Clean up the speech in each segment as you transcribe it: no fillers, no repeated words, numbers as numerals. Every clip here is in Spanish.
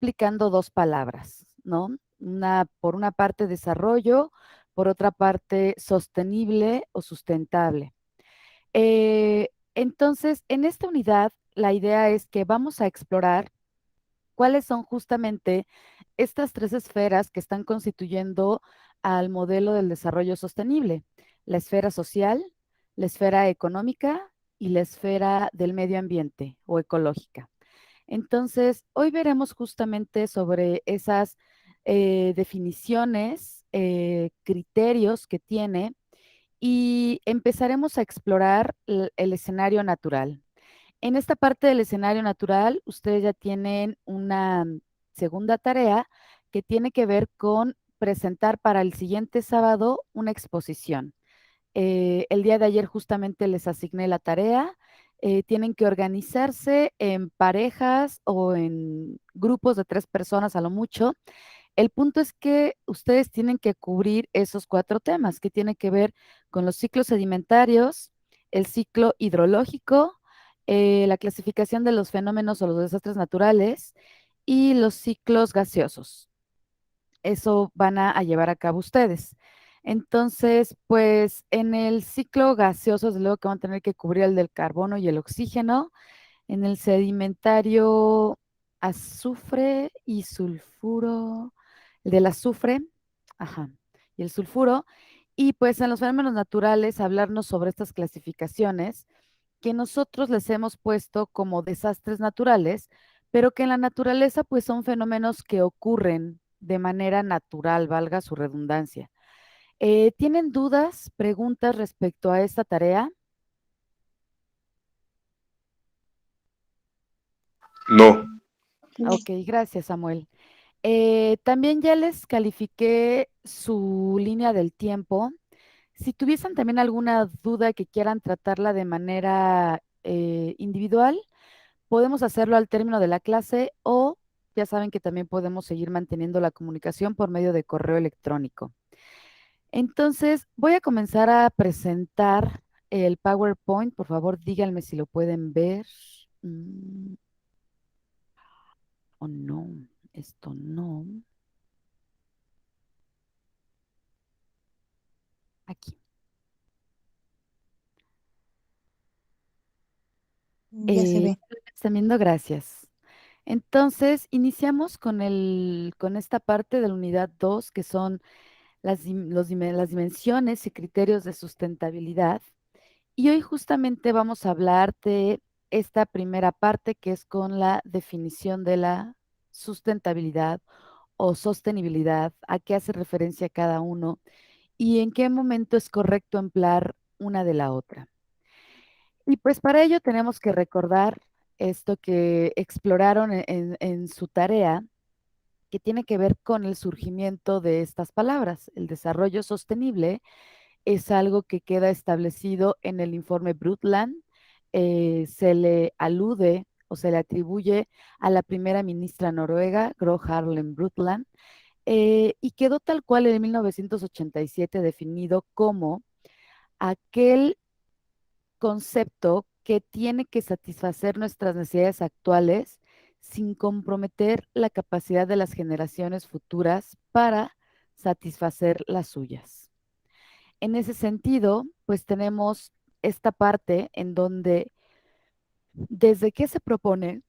explicando dos palabras, ¿no? Por una parte desarrollo, por otra parte sostenible o sustentable. Entonces, en esta unidad, la idea es que vamos a explorar cuáles son justamente estas tres esferas que están constituyendo al modelo del desarrollo sostenible: la esfera social, la esfera económica y la esfera del medio ambiente o ecológica. Entonces, hoy veremos justamente sobre esas definiciones, criterios que tiene, y empezaremos a explorar el escenario natural. En esta parte del escenario natural, ustedes ya tienen una segunda tarea que tiene que ver con presentar para el siguiente sábado una exposición. El día de ayer justamente les asigné la tarea. Tienen que organizarse en parejas o en grupos de 3 personas a lo mucho. El punto es que ustedes tienen que cubrir esos 4 temas que tienen que ver con los ciclos sedimentarios, el ciclo hidrológico, la clasificación de los fenómenos o los desastres naturales y los ciclos gaseosos. Eso van a llevar a cabo ustedes. Entonces, pues en el ciclo gaseoso, desde luego que van a tener que cubrir el del carbono y el oxígeno. En el sedimentario, azufre y sulfuro, el del azufre, ajá, y el sulfuro. Y pues en los fenómenos naturales, hablarnos sobre estas clasificaciones que nosotros les hemos puesto como desastres naturales, pero que en la naturaleza pues son fenómenos que ocurren de manera natural, valga su redundancia. ¿Tienen dudas, preguntas respecto a esta tarea? No. Ok, gracias, Samuel. También ya les califiqué su línea del tiempo. Si tuviesen también alguna duda que quieran tratarla de manera individual, podemos hacerlo al término de la clase, o ya saben que también podemos seguir manteniendo la comunicación por medio de correo electrónico. Entonces, voy a comenzar a presentar el PowerPoint. Por favor, díganme si lo pueden ver. O no, esto no. Aquí. Ya se ve. Están viendo, gracias. Entonces, iniciamos con esta parte de la unidad 2, que son las dimensiones y criterios de sustentabilidad. Y hoy justamente vamos a hablar de esta primera parte, que es con la definición de la sustentabilidad o sostenibilidad, a qué hace referencia cada uno y en qué momento es correcto emplear una de la otra. Y pues para ello tenemos que recordar esto que exploraron en su tarea, que tiene que ver con el surgimiento de estas palabras. El desarrollo sostenible es algo que queda establecido en el informe Brundtland. Se le alude o se le atribuye a la primera ministra noruega, Gro Harlem Brundtland, y quedó tal cual en 1987 definido como aquel concepto que tiene que satisfacer nuestras necesidades actuales sin comprometer la capacidad de las generaciones futuras para satisfacer las suyas. En ese sentido, pues tenemos esta parte en donde desde que se propone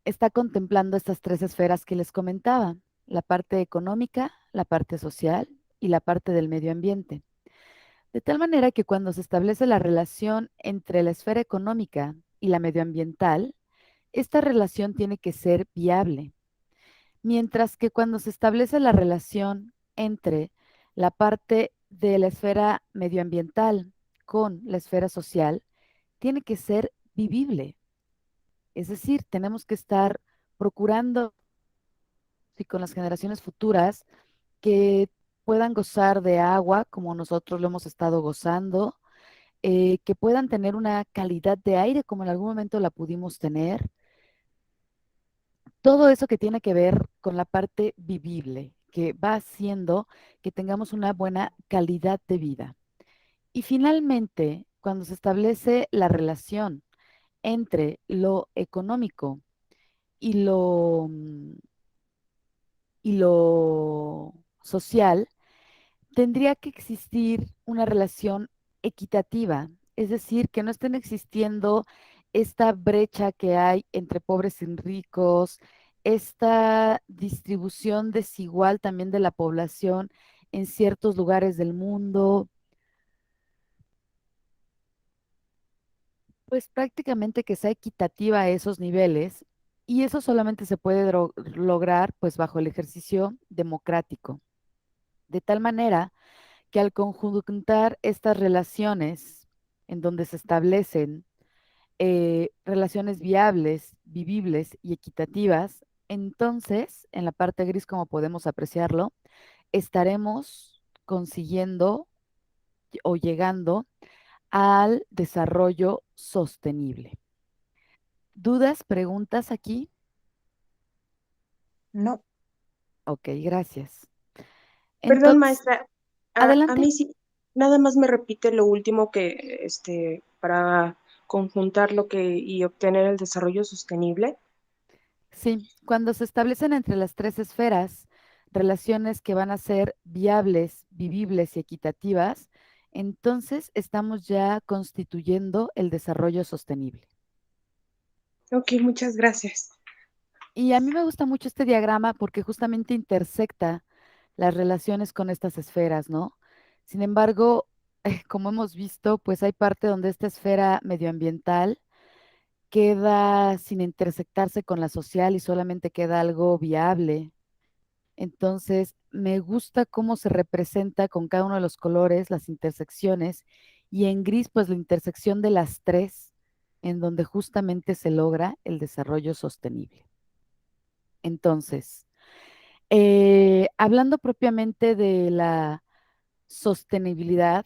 está contemplando estas 3 esferas que les comentaba: la parte económica, la parte social y la parte del medio ambiente. De tal manera que cuando se establece la relación entre la esfera económica y la medioambiental, esta relación tiene que ser viable, mientras que cuando se establece la relación entre la parte de la esfera medioambiental con la esfera social, tiene que ser vivible. Es decir, tenemos que estar procurando y con las generaciones futuras que puedan gozar de agua como nosotros lo hemos estado gozando, que puedan tener una calidad de aire como en algún momento la pudimos tener. Todo eso que tiene que ver con la parte vivible, que va haciendo que tengamos una buena calidad de vida. Y finalmente, cuando se establece la relación entre lo económico y lo y lo social, tendría que existir una relación equitativa, es decir, que no estén existiendo esta brecha que hay entre pobres y ricos, esta distribución desigual también de la población en ciertos lugares del mundo, pues prácticamente que sea equitativa a esos niveles y eso solamente se puede lograr pues bajo el ejercicio democrático, de tal manera que al conjuntar estas relaciones en donde se establecen relaciones viables, vivibles y equitativas, entonces, en la parte gris, como podemos apreciarlo, estaremos consiguiendo o llegando al desarrollo sostenible. ¿Dudas, preguntas aquí? No, Ok, gracias. perdón, Entonces, maestra, a adelante. mí sí, nada más me repite lo último que, para conjuntar lo que y obtener el desarrollo sostenible. Sí, cuando se establecen entre las tres esferas relaciones que van a ser viables, vivibles y equitativas, entonces estamos ya constituyendo el desarrollo sostenible. Ok, muchas gracias. Y a mí me gusta mucho este diagrama porque justamente intersecta las relaciones con estas esferas, ¿no? Sin embargo, como hemos visto, pues hay parte donde esta esfera medioambiental queda sin intersectarse con la social y solamente queda algo viable. Entonces, me gusta cómo se representa con cada uno de los colores, las intersecciones, y en gris, pues la intersección de las tres, en donde justamente se logra el desarrollo sostenible. Entonces, hablando propiamente de la sostenibilidad,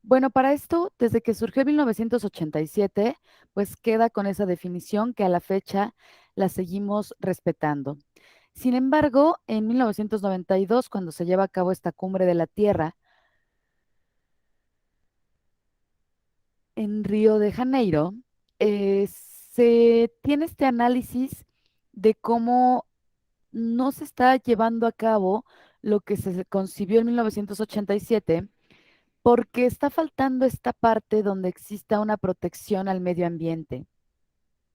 bueno, para esto, desde que surgió en 1987, pues queda con esa definición que a la fecha la seguimos respetando. Sin embargo, en 1992, cuando se lleva a cabo esta cumbre de la Tierra en Río de Janeiro, se tiene este análisis de cómo no se está llevando a cabo lo que se concibió en 1987 porque está faltando esta parte donde exista una protección al medio ambiente.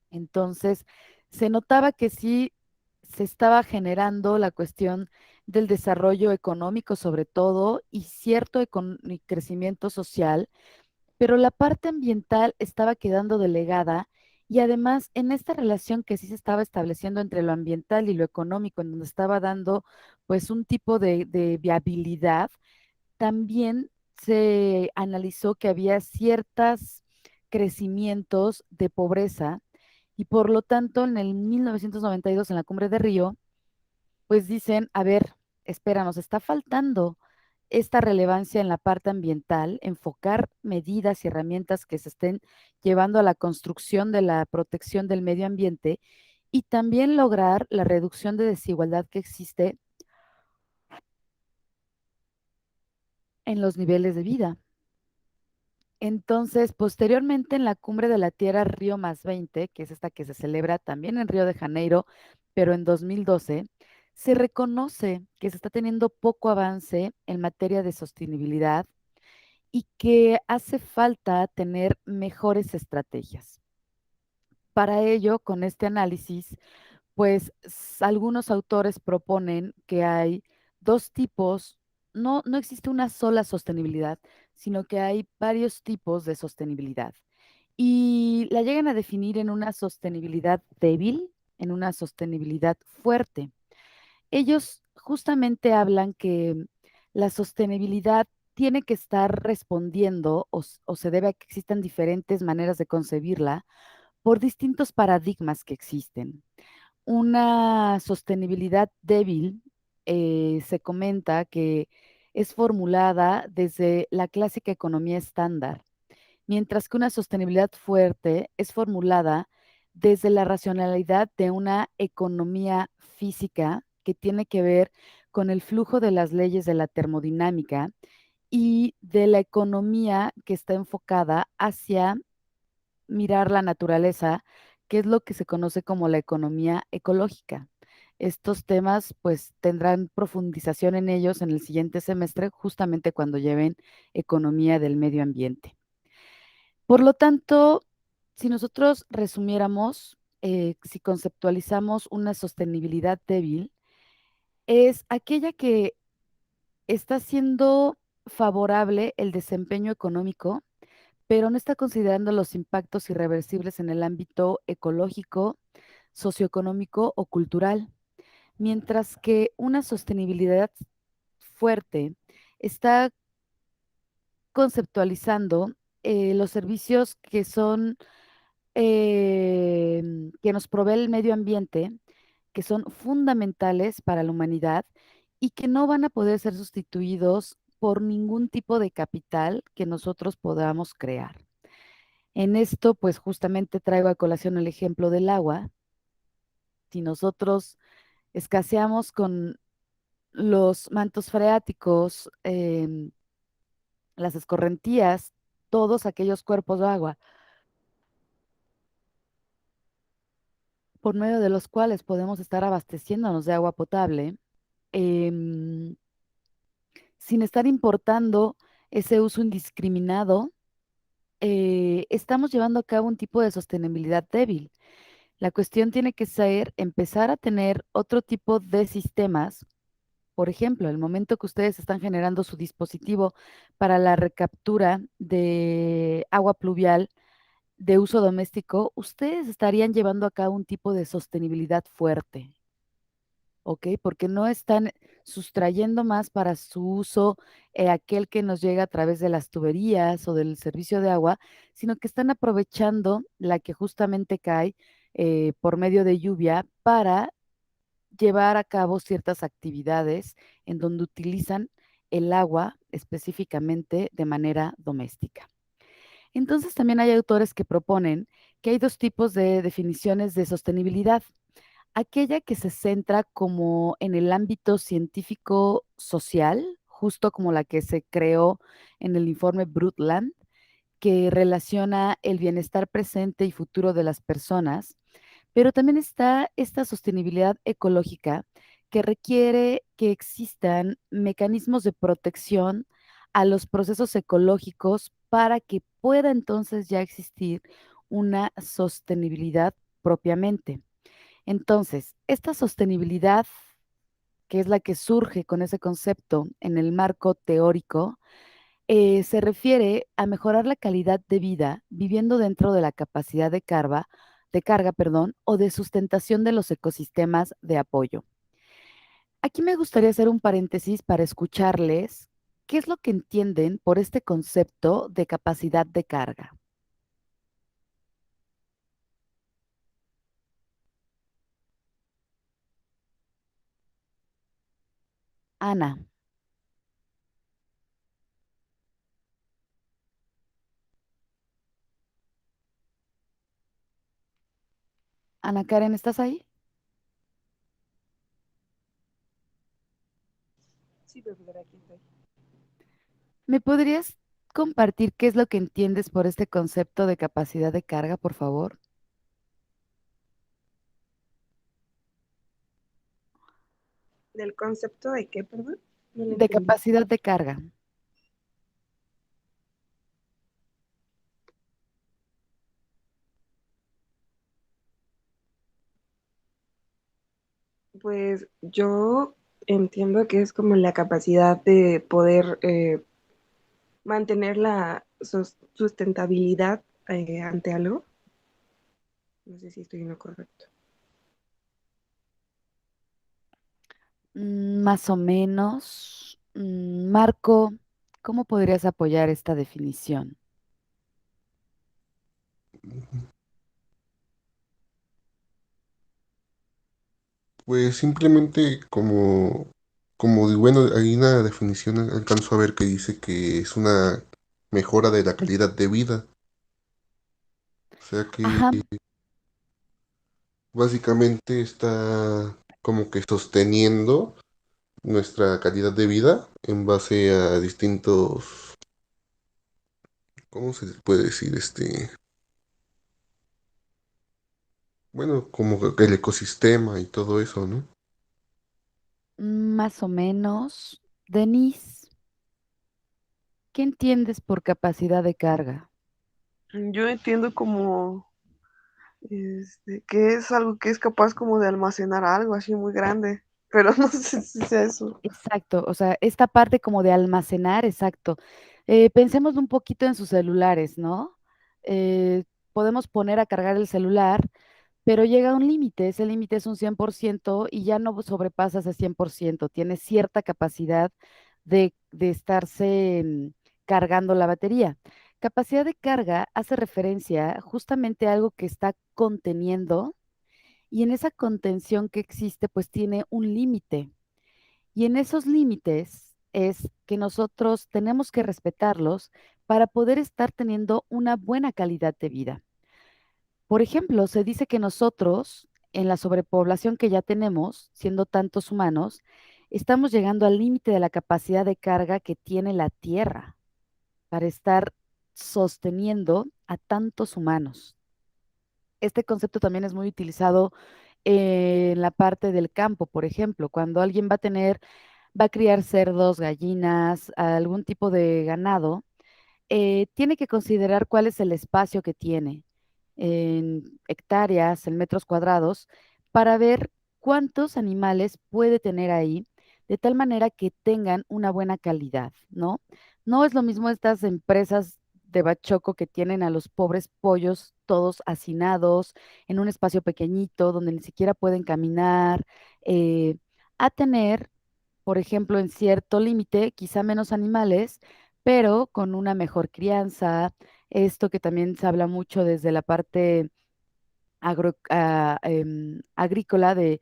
Entonces, se notaba que sí se estaba generando la cuestión del desarrollo económico sobre todo y cierto y crecimiento social, pero la parte ambiental estaba quedando delegada y además en esta relación que sí se estaba estableciendo entre lo ambiental y lo económico, en donde estaba dando pues un tipo de viabilidad, también se analizó que había ciertos crecimientos de pobreza y por lo tanto en el 1992 en la Cumbre de Río, pues dicen, a ver, espera, nos está faltando esta relevancia en la parte ambiental, enfocar medidas y herramientas que se estén llevando a la construcción de la protección del medio ambiente y también lograr la reducción de desigualdad que existe en los niveles de vida. Entonces, posteriormente en la Cumbre de la Tierra Río más 20, que es esta que se celebra también en Río de Janeiro, pero en 2012, se reconoce que se está teniendo poco avance en materia de sostenibilidad y que hace falta tener mejores estrategias. Para ello, con este análisis, pues algunos autores proponen que hay dos tipos, no existe una sola sostenibilidad, sino que hay varios tipos de sostenibilidad. Y la llegan a definir en una sostenibilidad débil, en una sostenibilidad fuerte. Ellos justamente hablan que la sostenibilidad tiene que estar respondiendo o se debe a que existan diferentes maneras de concebirla por distintos paradigmas que existen. Una sostenibilidad débil se comenta que es formulada desde la clásica economía estándar, mientras que una sostenibilidad fuerte es formulada desde la racionalidad de una economía física que tiene que ver con el flujo de las leyes de la termodinámica y de la economía que está enfocada hacia mirar la naturaleza, que es lo que se conoce como la economía ecológica. Estos temas pues tendrán profundización en ellos en el siguiente semestre, justamente cuando lleven economía del medio ambiente. Por lo tanto, si nosotros resumiéramos, si conceptualizamos una sostenibilidad débil, es aquella que está siendo favorable el desempeño económico, pero no está considerando los impactos irreversibles en el ámbito ecológico, socioeconómico o cultural, mientras que una sostenibilidad fuerte está conceptualizando los servicios que son que nos provee el medio ambiente, que son fundamentales para la humanidad y que no van a poder ser sustituidos por ningún tipo de capital que nosotros podamos crear. En esto, pues justamente traigo a colación el ejemplo del agua. Si nosotros escaseamos con los mantos freáticos, las escorrentías, todos aquellos cuerpos de agua por medio de los cuales podemos estar abasteciéndonos de agua potable, em, sin estar importando ese uso indiscriminado, estamos llevando a cabo un tipo de sostenibilidad débil. La cuestión tiene que ser empezar a tener otro tipo de sistemas. Por ejemplo, el momento que ustedes están generando su dispositivo para la recaptura de agua pluvial de uso doméstico, ustedes estarían llevando a cabo un tipo de sostenibilidad fuerte. ¿Ok? Porque no están sustrayendo más para su uso aquel que nos llega a través de las tuberías o del servicio de agua, sino que están aprovechando la que justamente cae por medio de lluvia para llevar a cabo ciertas actividades en donde utilizan el agua específicamente de manera doméstica. Entonces también hay autores que proponen que hay dos tipos de definiciones de sostenibilidad: aquella que se centra como en el ámbito científico social, justo como la que se creó en el informe Brundtland, que relaciona el bienestar presente y futuro de las personas, pero también está esta sostenibilidad ecológica que requiere que existan mecanismos de protección a los procesos ecológicos para que pueda entonces ya existir una sostenibilidad propiamente. Entonces, esta sostenibilidad, que es la que surge con ese concepto en el marco teórico, se refiere a mejorar la calidad de vida viviendo dentro de la capacidad de carga, perdón, o de sustentación de los ecosistemas de apoyo. Aquí me gustaría hacer un paréntesis para escucharles qué es lo que entienden por este concepto de capacidad de carga. Ana, Ana Karen, ¿estás ahí? Sí, profesor, aquí estoy. ¿Me podrías compartir qué es lo que entiendes por este concepto de capacidad de carga, por favor? ¿Del concepto de qué, perdón? No lo De entendí. capacidad de carga. Pues yo entiendo que es como la capacidad de poder mantener la sustentabilidad ante algo. No sé si estoy en lo correcto. Más o menos. Marco, ¿cómo podrías apoyar esta definición? Pues simplemente bueno, hay una definición, alcanzo a ver que dice que es una mejora de la calidad de vida. O sea que Ajá, básicamente está como que sosteniendo nuestra calidad de vida en base a distintos, ¿cómo se puede decir? Bueno, como que el ecosistema y todo eso, ¿no? Más o menos. Denise, ¿qué entiendes por capacidad de carga? Yo entiendo como que es algo que es capaz como de almacenar algo así muy grande, pero no sé si sea eso. Exacto, o sea, esta parte como de almacenar, exacto. Pensemos un poquito en sus celulares, ¿no? Podemos poner a cargar el celular, pero llega un límite, ese límite es un 100% y ya no sobrepasa ese 100%, tiene cierta capacidad de estarse cargando la batería. Capacidad de carga hace referencia justamente a algo que está conteniendo y en esa contención que existe, pues tiene un límite. Y en esos límites es que nosotros tenemos que respetarlos para poder estar teniendo una buena calidad de vida. Por ejemplo, se dice que nosotros, en la sobrepoblación que ya tenemos, siendo tantos humanos, estamos llegando al límite de la capacidad de carga que tiene la Tierra para estar sosteniendo a tantos humanos. Este concepto también es muy utilizado en la parte del campo, por ejemplo, cuando alguien va a criar cerdos, gallinas, algún tipo de ganado, tiene que considerar cuál es el espacio que tiene en hectáreas, en metros cuadrados, para ver cuántos animales puede tener ahí, de tal manera que tengan una buena calidad, ¿no? No es lo mismo estas empresas de bachoco que tienen a los pobres pollos todos hacinados en un espacio pequeñito donde ni siquiera pueden caminar, eh, a tener, por ejemplo, en cierto límite, quizá menos animales, pero con una mejor crianza. Esto que también se habla mucho desde la parte agrícola de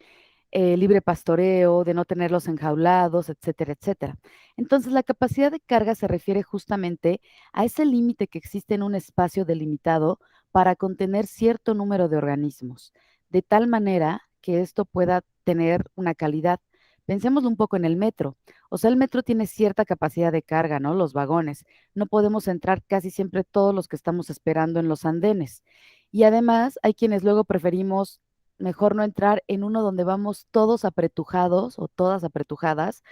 libre pastoreo, de no tenerlos enjaulados, etcétera, etcétera. Entonces, la capacidad de carga se refiere justamente a ese límite que existe en un espacio delimitado para contener cierto número de organismos, de tal manera que esto pueda tener una calidad. Pensémoslo un poco en el metro. O sea, el metro tiene cierta capacidad de carga, ¿no? Los vagones. No podemos entrar casi siempre todos los que estamos esperando en los andenes. Y además hay quienes luego preferimos mejor no entrar en uno donde vamos todos apretujados o todas apretujadas,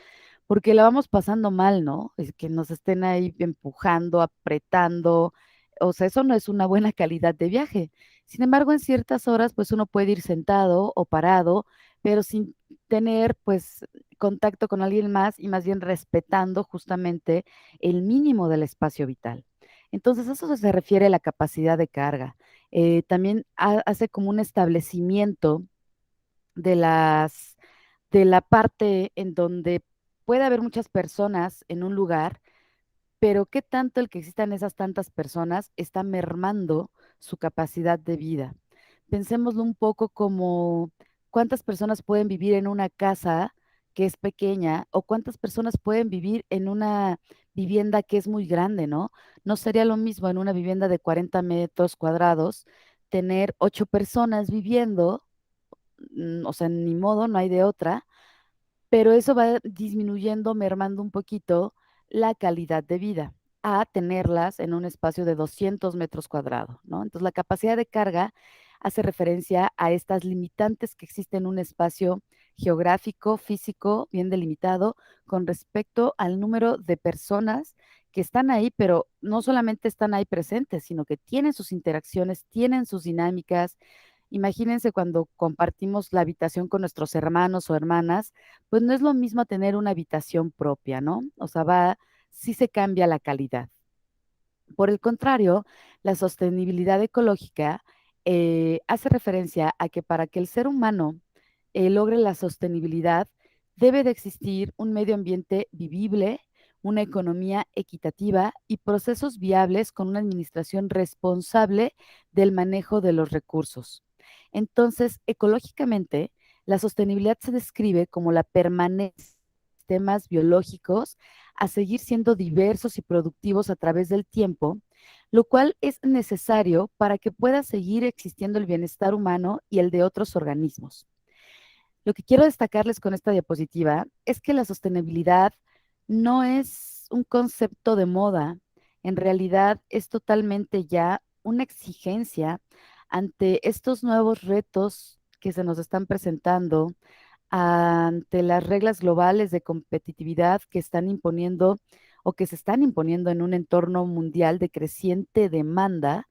porque la vamos pasando mal, ¿no? Es que nos estén ahí empujando, apretando, o sea, eso no es una buena calidad de viaje. Sin embargo, en ciertas horas, pues uno puede ir sentado o parado, pero sin tener, pues, contacto con alguien más y más bien respetando justamente el mínimo del espacio vital. Entonces, eso se refiere a la capacidad de carga. También hace como un establecimiento de de la parte en donde puede haber muchas personas en un lugar, pero qué tanto el que existan esas tantas personas está mermando su capacidad de vida. Pensémoslo un poco como cuántas personas pueden vivir en una casa que es pequeña o cuántas personas pueden vivir en una vivienda que es muy grande, ¿no? No sería lo mismo en una vivienda de 40 metros cuadrados tener 8 personas viviendo, o sea, ni modo, no hay de otra, pero eso va disminuyendo, mermando un poquito la calidad de vida a tenerlas en un espacio de 200 metros cuadrados, ¿no? Entonces, la capacidad de carga hace referencia a estas limitantes que existen en un espacio geográfico, físico, bien delimitado, con respecto al número de personas que están ahí, pero no solamente están ahí presentes, sino que tienen sus interacciones, tienen sus dinámicas. Imagínense cuando compartimos la habitación con nuestros hermanos o hermanas, pues no es lo mismo tener una habitación propia, ¿no? O sea, sí se cambia la calidad. Por el contrario, la sostenibilidad ecológica hace referencia a que para que el ser humano logre la sostenibilidad, debe de existir un medio ambiente vivible, una economía equitativa y procesos viables con una administración responsable del manejo de los recursos. Entonces, ecológicamente, la sostenibilidad se describe como la permanencia de sistemas biológicos a seguir siendo diversos y productivos a través del tiempo, lo cual es necesario para que pueda seguir existiendo el bienestar humano y el de otros organismos. Lo que quiero destacarles con esta diapositiva es que la sostenibilidad no es un concepto de moda, en realidad es totalmente ya una exigencia ante estos nuevos retos que se nos están presentando, ante las reglas globales de competitividad que están imponiendo o que se están imponiendo en un entorno mundial de creciente demanda,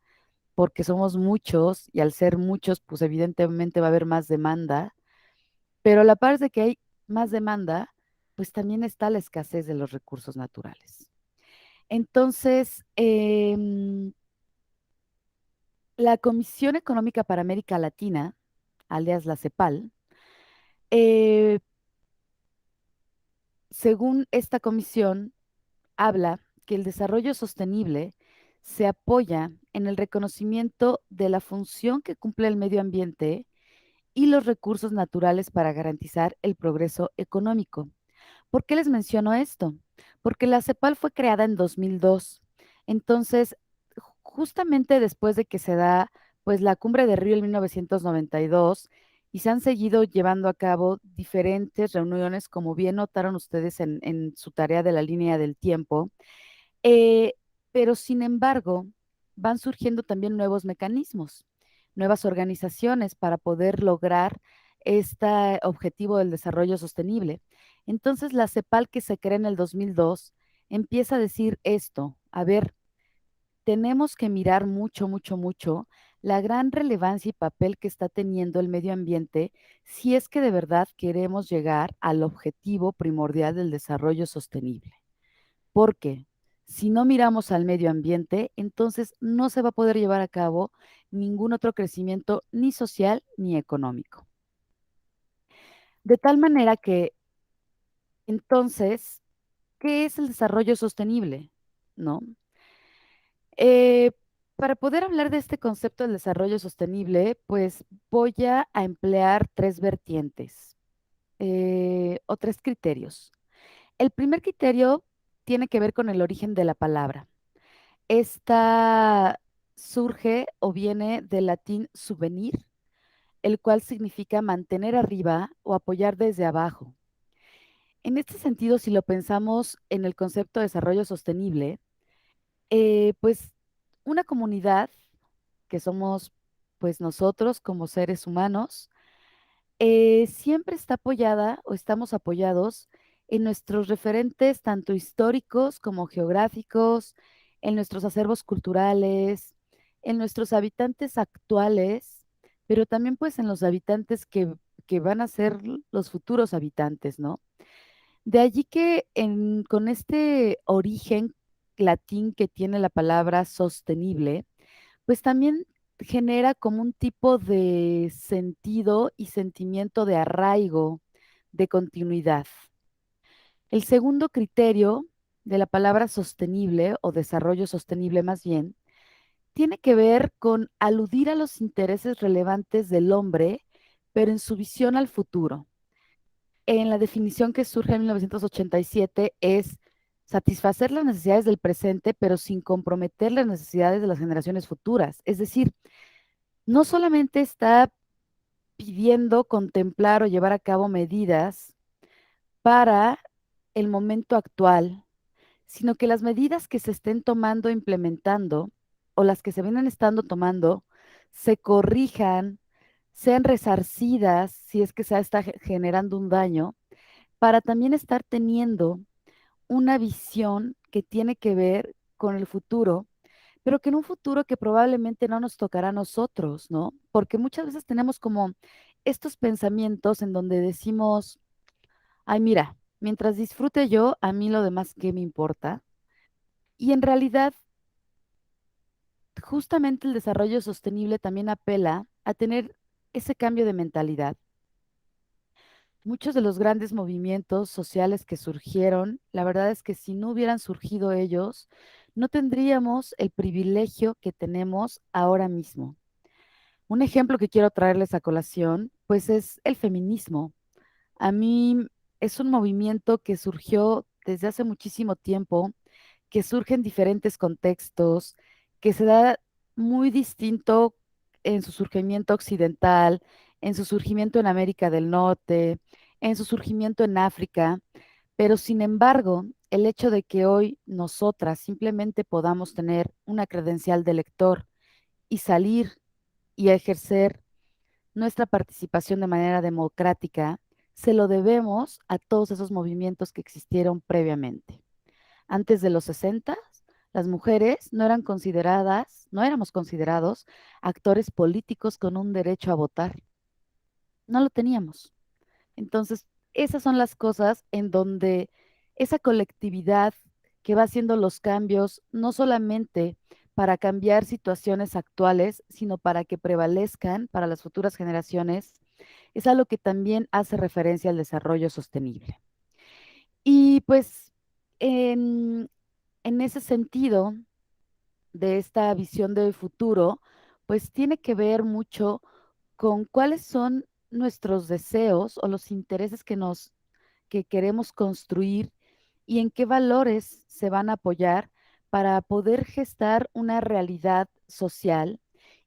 porque somos muchos y al ser muchos, pues evidentemente va a haber más demanda, pero a la par de que hay más demanda, pues también está la escasez de los recursos naturales. Entonces, la Comisión Económica para América Latina, alias la CEPAL, eh, según esta comisión, habla que el desarrollo sostenible se apoya en el reconocimiento de la función que cumple el medio ambiente y los recursos naturales para garantizar el progreso económico. ¿Por qué les menciono esto? Porque la CEPAL fue creada en 2002. Entonces, justamente después de que se da pues la Cumbre de Río en 1992 y se han seguido llevando a cabo diferentes reuniones, como bien notaron ustedes en su tarea de la línea del tiempo, eh, pero sin embargo, van surgiendo también nuevos mecanismos, nuevas organizaciones para poder lograr este objetivo del desarrollo sostenible. Entonces, la CEPAL que se crea en el 2002 empieza a decir esto, a ver, tenemos que mirar mucho, mucho, mucho la gran relevancia y papel que está teniendo el medio ambiente si es que de verdad queremos llegar al objetivo primordial del desarrollo sostenible. Porque si no miramos al medio ambiente, entonces no se va a poder llevar a cabo ningún otro crecimiento ni social ni económico. De tal manera que, entonces, ¿qué es el desarrollo sostenible? ¿No? Eh, para poder hablar de este concepto del desarrollo sostenible, pues voy a emplear tres vertientes o tres criterios. El primer criterio tiene que ver con el origen de la palabra. Esta surge o viene del latín subvenir, el cual significa mantener arriba o apoyar desde abajo. En este sentido, si lo pensamos en el concepto de desarrollo sostenible, pues una comunidad que somos pues nosotros como seres humanos, siempre está apoyada o estamos apoyados en nuestros referentes tanto históricos como geográficos, en nuestros acervos culturales, en nuestros habitantes actuales, pero también pues en los habitantes que van a ser los futuros habitantes, ¿no? De allí que con este origen latín que tiene la palabra sostenible, pues también genera como un tipo de sentido y sentimiento de arraigo, de continuidad. El segundo criterio de la palabra sostenible o desarrollo sostenible más bien, tiene que ver con aludir a los intereses relevantes del hombre, pero en su visión al futuro. En la definición que surge en 1987 es satisfacer las necesidades del presente, pero sin comprometer las necesidades de las generaciones futuras. Es decir, no solamente está pidiendo contemplar o llevar a cabo medidas para el momento actual, sino que las medidas que se estén tomando, implementando, o las que se vienen estando tomando, se corrijan, sean resarcidas si es que se está generando un daño, para también estar teniendo una visión que tiene que ver con el futuro, pero que en un futuro que probablemente no nos tocará a nosotros, ¿no? Porque muchas veces tenemos como estos pensamientos en donde decimos, ay, mira, mientras disfrute yo, a mí lo demás, ¿qué me importa? Y en realidad, justamente el desarrollo sostenible también apela a tener ese cambio de mentalidad. Muchos de los grandes movimientos sociales que surgieron, la verdad es que si no hubieran surgido ellos, no tendríamos el privilegio que tenemos ahora mismo. Un ejemplo que quiero traerles a colación, pues es el feminismo. A mí es un movimiento que surgió desde hace muchísimo tiempo, que surge en diferentes contextos, que se da muy distinto en su surgimiento occidental, en su surgimiento en América del Norte, en su surgimiento en África, pero sin embargo, el hecho de que hoy nosotras simplemente podamos tener una credencial de lector y salir y ejercer nuestra participación de manera democrática, se lo debemos a todos esos movimientos que existieron previamente. Antes de los 60, las mujeres no eran consideradas, no éramos considerados actores políticos con un derecho a votar. No lo teníamos. Entonces, esas son las cosas en donde esa colectividad que va haciendo los cambios, no solamente para cambiar situaciones actuales, sino para que prevalezcan para las futuras generaciones, es algo que también hace referencia al desarrollo sostenible. Y pues en ese sentido de esta visión del futuro, pues tiene que ver mucho con cuáles son nuestros deseos o los intereses que queremos construir y en qué valores se van a apoyar para poder gestar una realidad social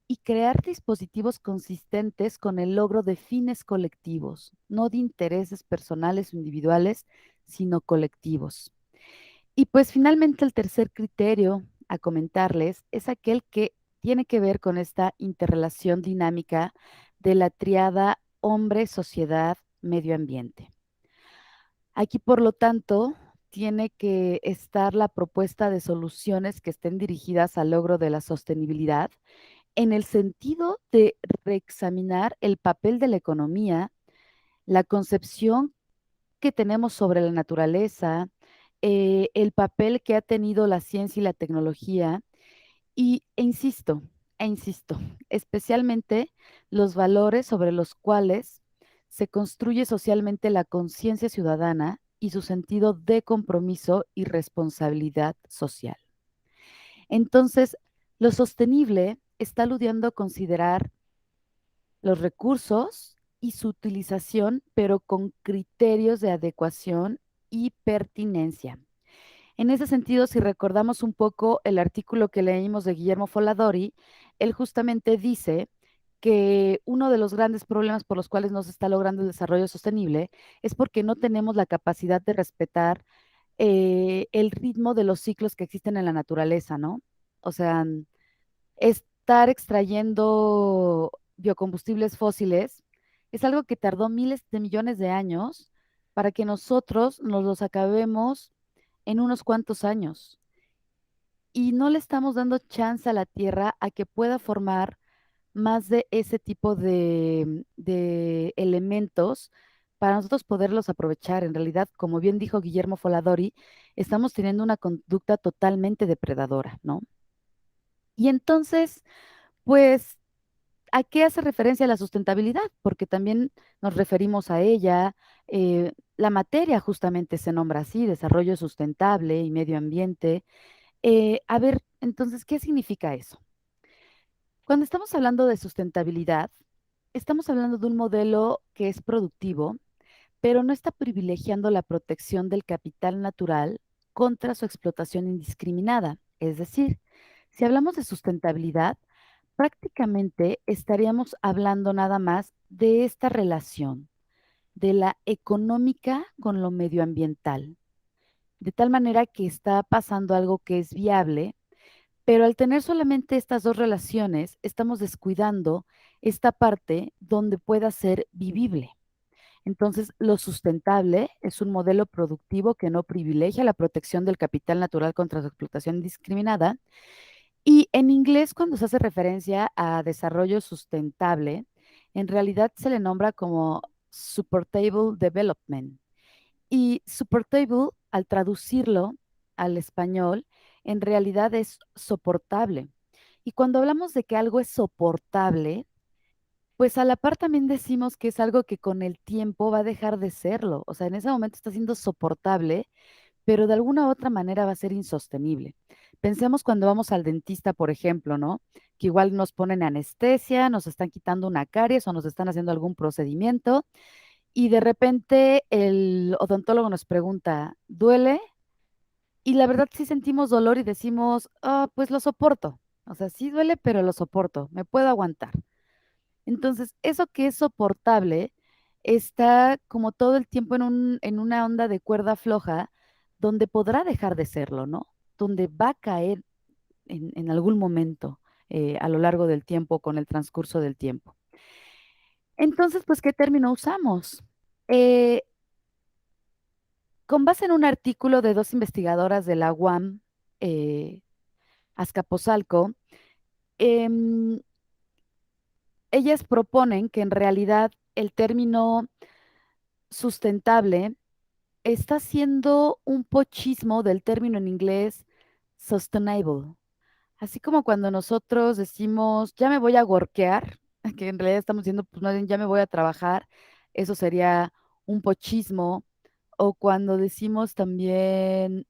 y crear dispositivos consistentes con el logro de fines colectivos, no de intereses personales o individuales, sino colectivos. Y pues finalmente el tercer criterio a comentarles es aquel que tiene que ver con esta interrelación dinámica de la triada hombre, sociedad, medio ambiente. Aquí, por lo tanto, tiene que estar la propuesta de soluciones que estén dirigidas al logro de la sostenibilidad en el sentido de reexaminar el papel de la economía, la concepción que tenemos sobre la naturaleza, el papel que ha tenido la ciencia y la tecnología, e insisto, especialmente los valores sobre los cuales se construye socialmente la conciencia ciudadana y su sentido de compromiso y responsabilidad social. Entonces, lo sostenible está aludiendo a considerar los recursos y su utilización, pero con criterios de adecuación y pertinencia. En ese sentido, si recordamos un poco el artículo que leímos de Guillermo Foladori, él justamente dice que uno de los grandes problemas por los cuales no se está logrando el desarrollo sostenible es porque no tenemos la capacidad de respetar el ritmo de los ciclos que existen en la naturaleza, ¿no? O sea, estar extrayendo biocombustibles fósiles es algo que tardó miles de millones de años para que nosotros nos los acabemos en unos cuantos años. Y no le estamos dando chance a la Tierra a que pueda formar más de ese tipo de elementos para nosotros poderlos aprovechar. En realidad, como bien dijo Guillermo Foladori, estamos teniendo una conducta totalmente depredadora, ¿no? Y entonces, pues, ¿a qué hace referencia la sustentabilidad? Porque también nos referimos a ella. La materia justamente se nombra así, desarrollo sustentable y medio ambiente. A ver, entonces, ¿qué significa eso? Cuando estamos hablando de sustentabilidad, estamos hablando de un modelo que es productivo, pero no está privilegiando la protección del capital natural contra su explotación indiscriminada. Es decir, si hablamos de sustentabilidad, prácticamente estaríamos hablando nada más de esta relación, de la económica con lo medioambiental, de tal manera que está pasando algo que es viable, pero al tener solamente estas dos relaciones, estamos descuidando esta parte donde pueda ser vivible. Entonces, lo sustentable es un modelo productivo que no privilegia la protección del capital natural contra su explotación indiscriminada. Y en inglés, cuando se hace referencia a desarrollo sustentable, en realidad se le nombra como Supportable Development. Y supportable, al traducirlo al español, en realidad es soportable. Y cuando hablamos de que algo es soportable, pues a la par también decimos que es algo que con el tiempo va a dejar de serlo. O sea, en ese momento está siendo soportable, pero de alguna u otra manera va a ser insostenible. Pensemos cuando vamos al dentista, por ejemplo, ¿no? Que igual nos ponen anestesia, nos están quitando una caries o nos están haciendo algún procedimiento y de repente el odontólogo nos pregunta, ¿duele? Y la verdad sí sentimos dolor y decimos, ah, pues lo soporto. O sea, sí duele, pero lo soporto, me puedo aguantar. Entonces, eso que es soportable está como todo el tiempo en una onda de cuerda floja donde podrá dejar de serlo, ¿no? Donde va a caer en algún momento a lo largo del tiempo, con el transcurso del tiempo. Entonces, pues, ¿qué término usamos? Eh, con base en un artículo de dos investigadoras de la UAM, eh, Azcapotzalco, em, ellas proponen que en realidad el término sustentable está siendo un pochismo del término en inglés sustainable. Así como cuando nosotros decimos, ya me voy a workear, que en realidad estamos diciendo, pues más bien, ya me voy a trabajar, eso sería un pochismo. O cuando decimos también,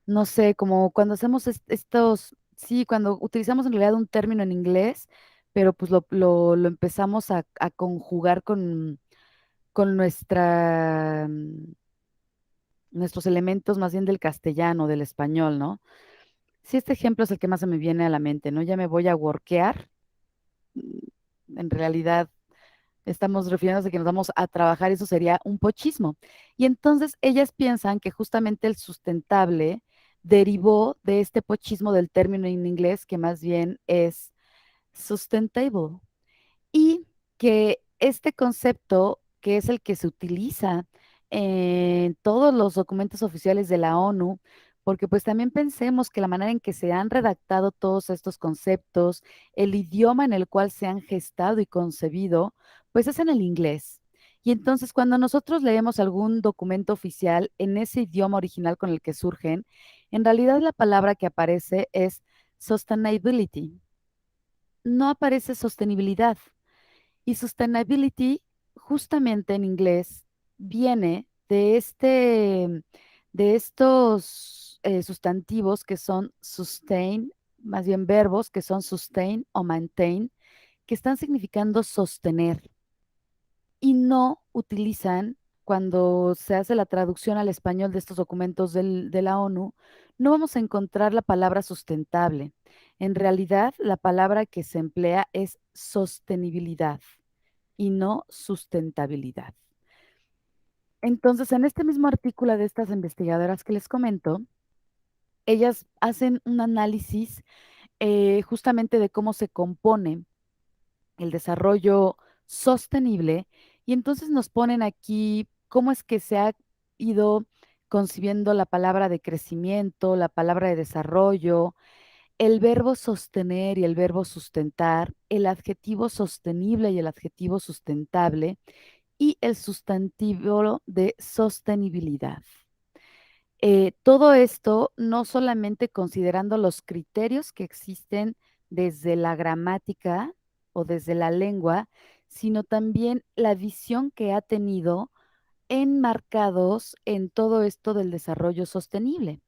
no sé, como cuando hacemos estos, sí, cuando utilizamos en realidad un término en inglés, pero pues lo empezamos a conjugar con nuestros elementos más bien del castellano, del español, ¿no? Sí, este ejemplo es el que más se me viene a la mente, ¿no? Ya me voy a workear. En realidad estamos refiriéndonos a que nos vamos a trabajar, eso sería un pochismo. Y entonces ellas piensan que justamente el sustentable derivó de este pochismo del término en inglés, que más bien es sustainable. Y que este concepto, que es el que se utiliza en todos los documentos oficiales de la ONU, porque pues también pensemos que la manera en que se han redactado todos estos conceptos, el idioma en el cual se han gestado y concebido, pues es en el inglés. Y entonces cuando nosotros leemos algún documento oficial en ese idioma original con el que surgen, en realidad la palabra que aparece es sustainability, no aparece sostenibilidad. Y sustainability, justamente en inglés, viene de estos sustantivos que son sustain, más bien verbos que son sustain o maintain, que están significando sostener y no utilizan, cuando se hace la traducción al español de estos documentos de la ONU, no vamos a encontrar la palabra sustentable. En realidad, la palabra que se emplea es sostenibilidad y no sustentabilidad. Entonces, en este mismo artículo de estas investigadoras que les comento, ellas hacen un análisis justamente de cómo se compone el desarrollo sostenible y entonces nos ponen aquí cómo es que se ha ido concibiendo la palabra de crecimiento, la palabra de desarrollo, el verbo sostener y el verbo sustentar, el adjetivo sostenible y el adjetivo sustentable y el sustantivo de sostenibilidad. Todo esto no solamente considerando los criterios que existen desde la gramática o desde la lengua, sino también la visión que ha tenido enmarcados en todo esto del desarrollo sostenible.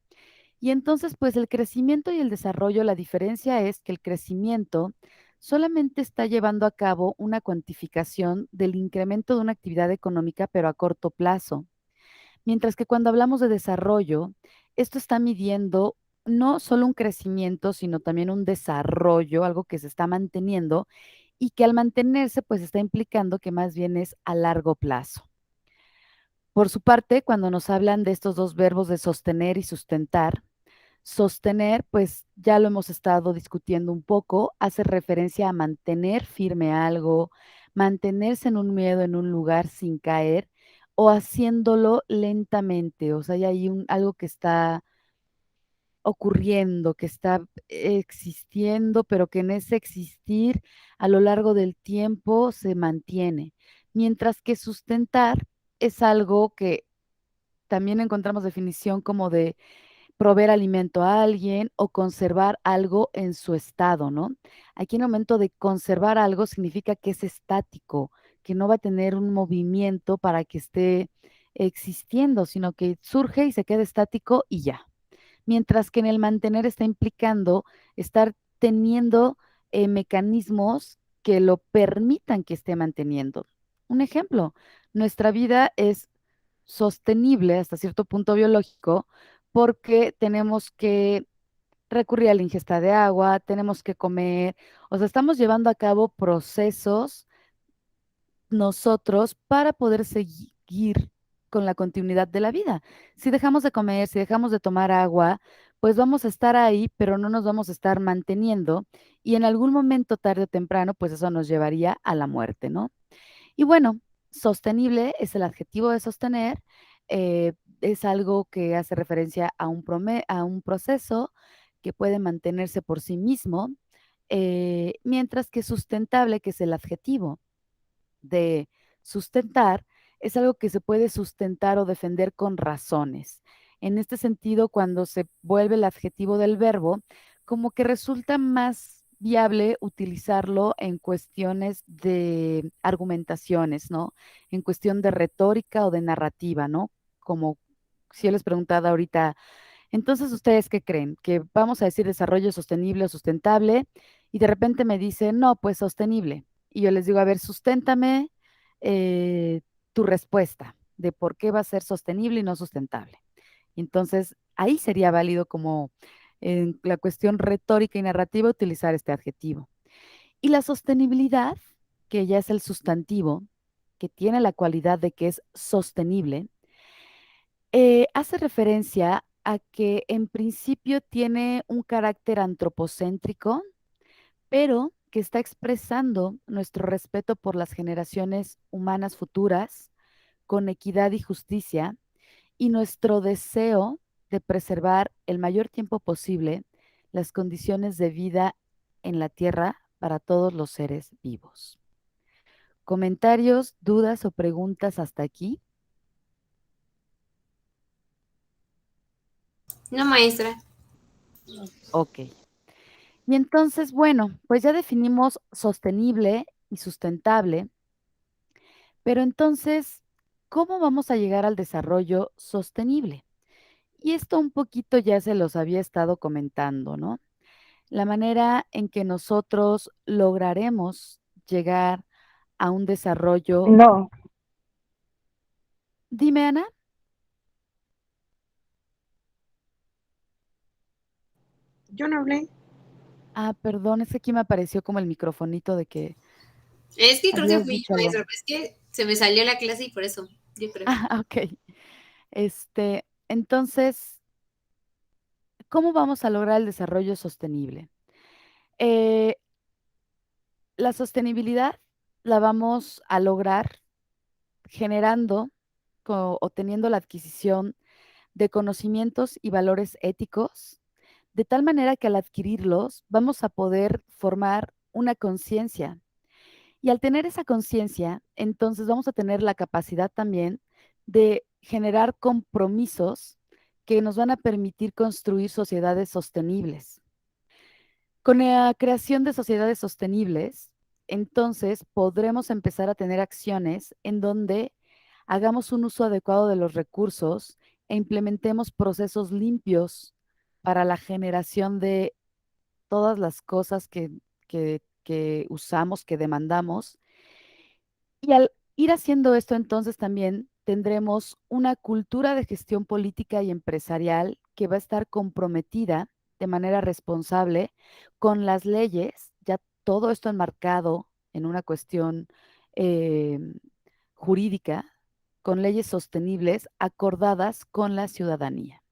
Y entonces, pues el crecimiento y el desarrollo, la diferencia es que el crecimiento solamente está llevando a cabo una cuantificación del incremento de una actividad económica, pero a corto plazo. Mientras que cuando hablamos de desarrollo, esto está midiendo no solo un crecimiento, sino también un desarrollo, algo que se está manteniendo y que al mantenerse, pues está implicando que más bien es a largo plazo. Por su parte, cuando nos hablan de estos dos verbos de sostener y sustentar, sostener, pues ya lo hemos estado discutiendo un poco, hace referencia a mantener firme algo, mantenerse en un miedo, en un lugar sin caer o haciéndolo lentamente, o sea, hay ahí algo que está ocurriendo, que está existiendo, pero que en ese existir a lo largo del tiempo se mantiene. Mientras que sustentar es algo que también encontramos definición como de proveer alimento a alguien o conservar algo en su estado, ¿no? Aquí en el momento de conservar algo significa que es estático, que no va a tener un movimiento para que esté existiendo, sino que surge y se queda estático y ya. Mientras que en el mantener está implicando estar teniendo mecanismos que lo permitan que esté manteniendo. Un ejemplo, nuestra vida es sostenible hasta cierto punto biológico porque tenemos que recurrir a la ingesta de agua, tenemos que comer, o sea, estamos llevando a cabo procesos nosotros para poder seguir con la continuidad de la vida. Si dejamos de comer, si dejamos de tomar agua, pues vamos a estar ahí, pero no nos vamos a estar manteniendo y en algún momento, tarde o temprano, pues eso nos llevaría a la muerte, ¿no? Y bueno, Sostenible es el adjetivo de sostener, es algo que hace referencia a a un proceso que puede mantenerse por sí mismo, mientras que sustentable, que es el adjetivo de sustentar, es algo que se puede sustentar o defender con razones. En este sentido, cuando se vuelve el adjetivo del verbo, como que resulta más viable utilizarlo en cuestiones de argumentaciones, ¿no? En cuestión de retórica o de narrativa, ¿no? Como si yo les preguntara ahorita, entonces, ¿ustedes qué creen? ¿Que vamos a decir desarrollo sostenible o sustentable? Y de repente me dicen, no, pues sostenible. Y yo les digo, a ver, susténtame tu respuesta de por qué va a ser sostenible y no sustentable. Entonces, ahí sería válido como en la cuestión retórica y narrativa utilizar este adjetivo. Y la sostenibilidad, que ya es el sustantivo, que tiene la cualidad de que es sostenible, hace referencia a que en principio tiene un carácter antropocéntrico, pero que está expresando nuestro respeto por las generaciones humanas futuras con equidad y justicia y nuestro deseo de preservar el mayor tiempo posible las condiciones de vida en la Tierra para todos los seres vivos. ¿Comentarios, dudas o preguntas hasta aquí? No, maestra. Ok. Y entonces, bueno, pues ya definimos sostenible y sustentable, pero entonces, ¿cómo vamos a llegar al desarrollo sostenible? Y esto un poquito ya se los había estado comentando, ¿no? La manera en que nosotros lograremos llegar a un desarrollo. No, Dime, Ana. Yo no hablé. Ah, perdón, es que aquí me apareció como el microfonito de que Es que creo que habías fui dicho yo, algo. maestra, pero es que se me salió la clase y por eso, yo creo. Ah, ok. Entonces, ¿cómo vamos a lograr el desarrollo sostenible? Eh, la sostenibilidad la vamos a lograr generando o teniendo la adquisición de conocimientos y valores éticos, de tal manera que al adquirirlos vamos a poder formar una conciencia. Y al tener esa conciencia, entonces vamos a tener la capacidad también de generar compromisos que nos van a permitir construir sociedades sostenibles. Con la creación de sociedades sostenibles, entonces podremos empezar a tener acciones en donde hagamos un uso adecuado de los recursos e implementemos procesos limpios para la generación de todas las cosas que usamos, que demandamos. Y al ir haciendo esto, entonces también tendremos una cultura de gestión política y empresarial que va a estar comprometida de manera responsable con las leyes, ya todo esto enmarcado en una cuestión eh, jurídica, con leyes sostenibles acordadas con la ciudadanía.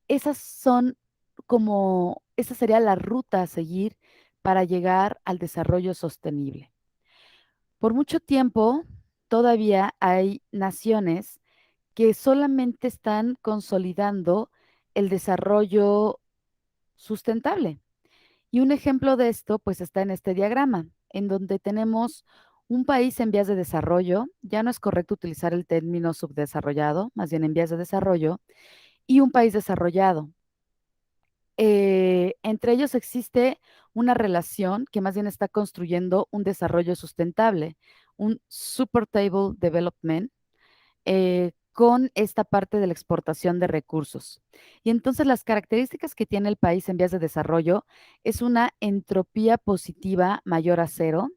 Esas son esa sería la ruta a seguir para llegar al desarrollo sostenible. Por mucho tiempo, todavía hay naciones que solamente están consolidando el desarrollo sustentable. Y un ejemplo de esto, pues, está en este diagrama, en donde tenemos un país en vías de desarrollo, ya no es correcto utilizar el término subdesarrollado, más bien en vías de desarrollo, y un país desarrollado. Entre ellos existe una relación que más bien está construyendo un desarrollo sustentable, un Supportable Development, con esta parte de la exportación de recursos. Y entonces las características que tiene el país en vías de desarrollo es una entropía positiva mayor a cero.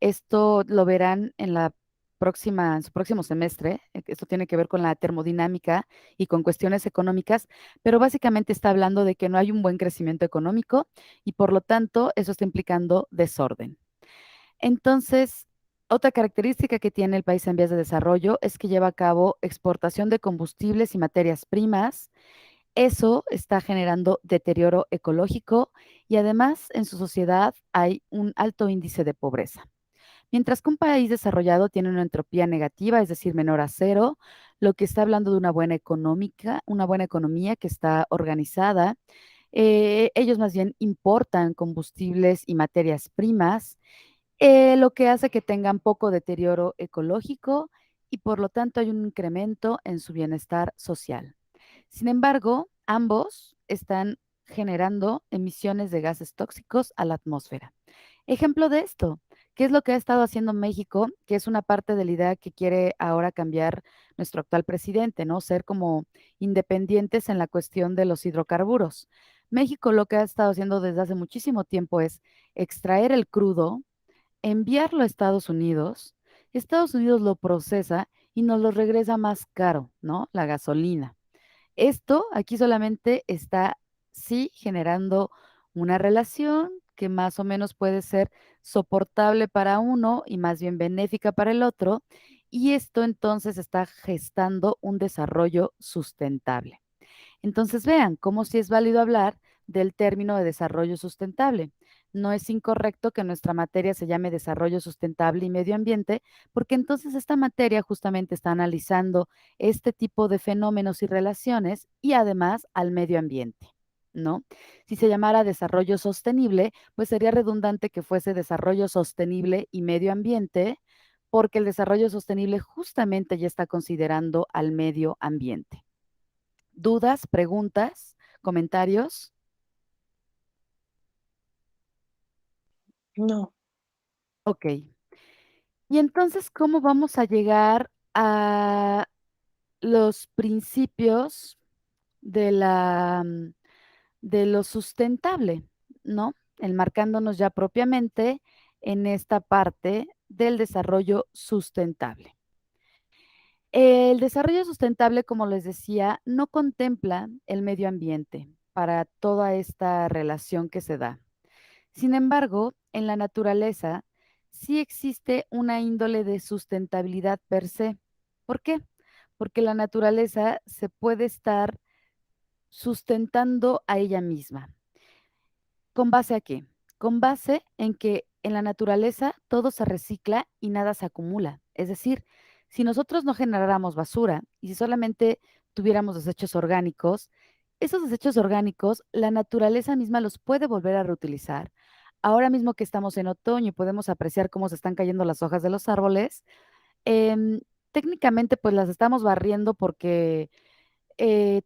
Esto lo verán en su próximo semestre. Esto tiene que ver con la termodinámica y con cuestiones económicas, pero básicamente está hablando de que no hay un buen crecimiento económico y por lo tanto eso está implicando desorden. Entonces, otra característica que tiene el país en vías de desarrollo es que lleva a cabo exportación de combustibles y materias primas. Eso está generando deterioro ecológico y además en su sociedad hay un alto índice de pobreza. Mientras que un país desarrollado tiene una entropía negativa, es decir, menor a cero, lo que está hablando de una buena economía que está organizada. Ellos más bien importan combustibles y materias primas, lo que hace que tengan poco deterioro ecológico y por lo tanto hay un incremento en su bienestar social. Sin embargo, ambos están generando emisiones de gases tóxicos a la atmósfera. Ejemplo de esto, ¿qué es lo que ha estado haciendo México? Que es una parte de la idea que quiere ahora cambiar nuestro actual presidente, ¿no? Ser como independientes en la cuestión de los hidrocarburos. México lo que ha estado haciendo desde hace muchísimo tiempo es extraer el crudo, enviarlo a Estados Unidos lo procesa y nos lo regresa más caro, ¿no? La gasolina. Esto aquí solamente está, sí, generando una relación que más o menos puede ser soportable para uno y más bien benéfica para el otro, y esto entonces está gestando un desarrollo sustentable. Entonces vean cómo sí es válido hablar del término de desarrollo sustentable. No es incorrecto que nuestra materia se llame desarrollo sustentable y medio ambiente, porque entonces esta materia justamente está analizando este tipo de fenómenos y relaciones y además al medio ambiente, ¿no? Si se llamara desarrollo sostenible, pues sería redundante que fuese desarrollo sostenible y medio ambiente, porque el desarrollo sostenible justamente ya está considerando al medio ambiente. ¿Dudas, preguntas, comentarios? No. Ok. Y entonces, ¿cómo vamos a llegar a los principios de de lo sustentable, ¿no? Enmarcándonos ya propiamente en esta parte del desarrollo sustentable. El desarrollo sustentable, como les decía, no contempla el medio ambiente para toda esta relación que se da. Sin embargo, en la naturaleza sí existe una índole de sustentabilidad per se. ¿Por qué? Porque la naturaleza se puede estar sustentando a ella misma. ¿Con base a qué? Con base en que en la naturaleza todo se recicla y nada se acumula. Es decir, si nosotros no generáramos basura y si solamente tuviéramos desechos orgánicos, esos desechos orgánicos, la naturaleza misma los puede volver a reutilizar. Ahora mismo que estamos en otoño y podemos apreciar cómo se están cayendo las hojas de los árboles, em, técnicamente pues las estamos barriendo porque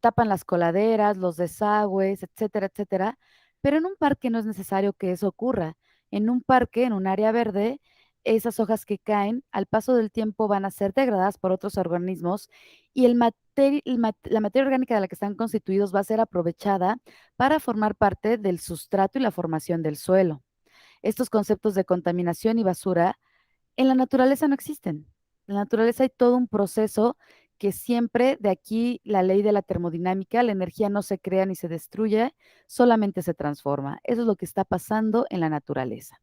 tapan las coladeras, los desagües, etcétera, etcétera. Pero en un parque no es necesario que eso ocurra. En un parque, en un área verde, esas hojas que caen al paso del tiempo van a ser degradadas por otros organismos y la materia orgánica de la que están constituidos va a ser aprovechada para formar parte del sustrato y la formación del suelo. Estos conceptos de contaminación y basura en la naturaleza no existen. En la naturaleza hay todo un proceso que siempre, de aquí la ley de la termodinámica, la energía no se crea ni se destruye, solamente se transforma. Eso es lo que está pasando en la naturaleza.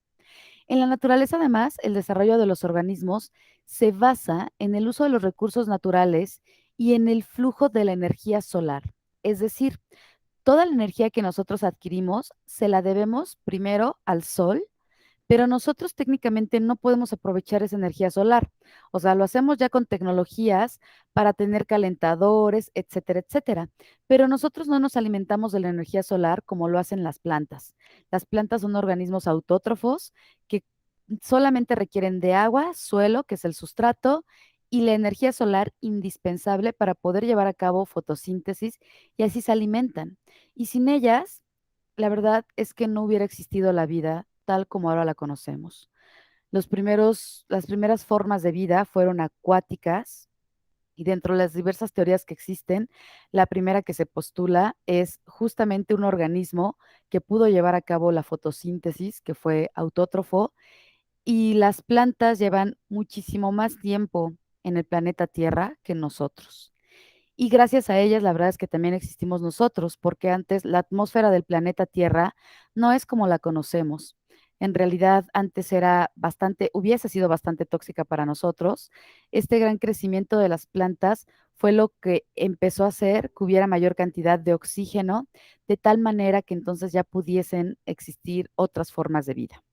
En la naturaleza, además, el desarrollo de los organismos se basa en el uso de los recursos naturales y en el flujo de la energía solar. Es decir, toda la energía que nosotros adquirimos se la debemos primero al sol, pero nosotros técnicamente no podemos aprovechar esa energía solar. O sea, lo hacemos ya con tecnologías para tener calentadores, etcétera, etcétera. Pero nosotros no nos alimentamos de la energía solar como lo hacen las plantas. Las plantas son organismos autótrofos que solamente requieren de agua, suelo, que es el sustrato, y la energía solar indispensable para poder llevar a cabo fotosíntesis y así se alimentan. Y sin ellas, la verdad es que no hubiera existido la vida tal como ahora la conocemos. Las primeras formas de vida fueron acuáticas y dentro de las diversas teorías que existen, la primera que se postula es justamente un organismo que pudo llevar a cabo la fotosíntesis, que fue autótrofo, y las plantas llevan muchísimo más tiempo en el planeta Tierra que nosotros. Y gracias a ellas, la verdad es que también existimos nosotros, porque antes la atmósfera del planeta Tierra no es como la conocemos. En realidad, antes era bastante, hubiese sido bastante tóxica para nosotros. Este gran crecimiento de las plantas fue lo que empezó a hacer que hubiera mayor cantidad de oxígeno, de tal manera que entonces ya pudiesen existir otras formas de vida.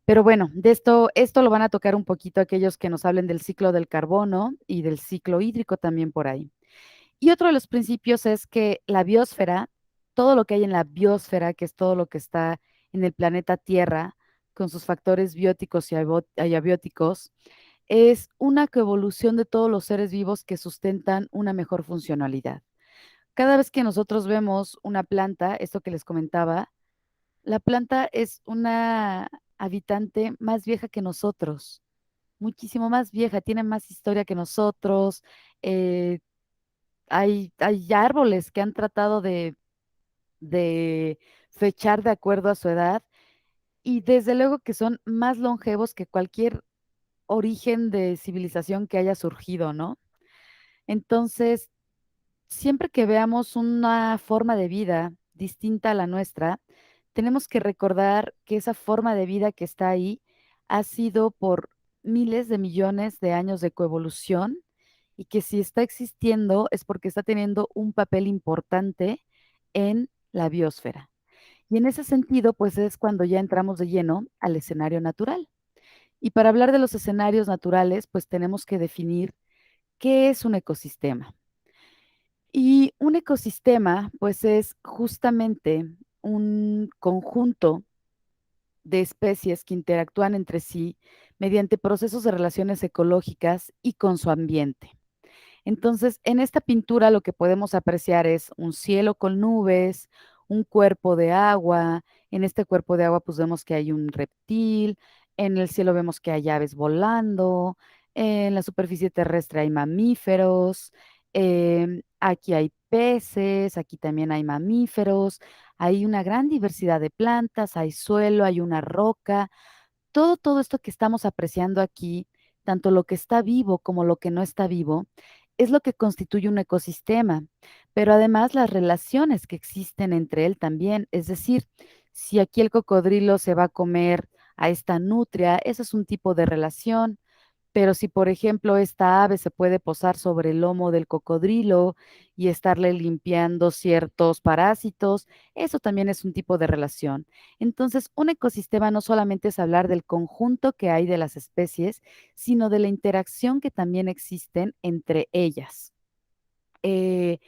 Pero bueno, esto lo van a tocar un poquito aquellos que nos hablen del ciclo del carbono y del ciclo hídrico también por ahí. Y otro de los principios es que la biosfera, todo lo que hay en la biosfera, que es todo lo que está en el planeta Tierra, con sus factores bióticos y abióticos, es una coevolución de todos los seres vivos que sustentan una mejor funcionalidad. Cada vez que nosotros vemos una planta, esto que les comentaba, la planta es una habitante más vieja que nosotros, muchísimo más vieja, tiene más historia que nosotros. eh, hay árboles que han tratado de fechar de acuerdo a su edad y desde luego que son más longevos que cualquier origen de civilización que haya surgido, ¿no? Entonces, siempre que veamos una forma de vida distinta a la nuestra, tenemos que recordar que esa forma de vida que está ahí ha sido por miles de millones de años de coevolución y que si está existiendo es porque está teniendo un papel importante en la biosfera. Y en ese sentido, pues es cuando ya entramos de lleno al escenario natural. Y para hablar de los escenarios naturales, pues tenemos que definir qué es un ecosistema. Y un ecosistema, pues es justamente un conjunto de especies que interactúan entre sí mediante procesos de relaciones ecológicas y con su ambiente. Entonces, en esta pintura lo que podemos apreciar es un cielo con nubes, un cuerpo de agua. En este cuerpo de agua, pues vemos que hay un reptil. En el cielo vemos que hay aves volando. En la superficie terrestre hay mamíferos. Aquí hay peces, aquí también hay mamíferos. Hay una gran diversidad de plantas, hay suelo, hay una roca. Todo esto que estamos apreciando aquí, tanto lo que está vivo como lo que no está vivo, es lo que constituye un ecosistema, pero además las relaciones que existen entre él también. Es decir, si aquí el cocodrilo se va a comer a esta nutria, ese es un tipo de relación. Pero si, por ejemplo, esta ave se puede posar sobre el lomo del cocodrilo y estarle limpiando ciertos parásitos, eso también es un tipo de relación. Entonces, un ecosistema no solamente es hablar del conjunto que hay de las especies, sino de la interacción que también existen entre ellas. Eh,